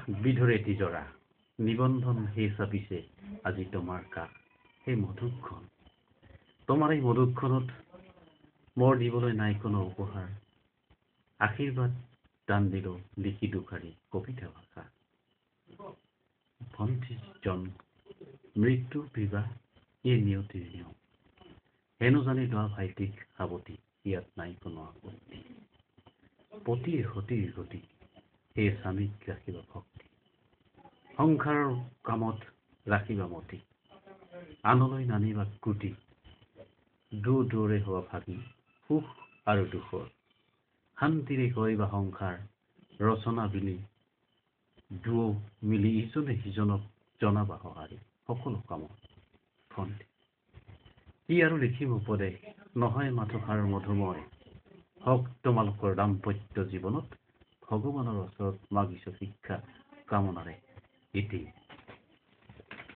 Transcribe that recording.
বিধৰে তিজৰা নিবন্ধন হে চাপিছে আজি তোমাৰ কাষ সেই মধুকখন তোমাৰ এই মধুকখনত মোৰ দিবলৈ নাই কোনো উপহাৰ আশীৰ্বাদ দান দিলো লিখি দুখাৰী কবিতা ভাষা ভণ্টিজন মৃত্যু বিবাহ এই নিয়তিৰ নিয়ম হেনো জানি লোৱা ভাইটিক সাৱটি ইয়াত নাই কোনো আপত্তি পতিৰ সতিৰ গতি সেই স্বামীক ৰাখিবা ভক্তি সংসাৰৰ কামত ৰাখিবা মতি আনলৈ নানিবা কুটি দূৰে হোৱা ভাগি সুখ আৰু দুখৰ শান্তিৰে কৰিবা সংসাৰ ৰচনা বিলি দুয়ো মিলি ইজনে সিজনক জনাবা সঁহাৰি সকলো কামত ভণ্টি কি আৰু লিখিম উপদেশ নহয় মাথোষাৰ মধুময় হওক তোমালোকৰ দাম্পত্য জীৱনত ভগৱানৰ ওচৰত মাগিছো শিক্ষা কামনাৰে এটি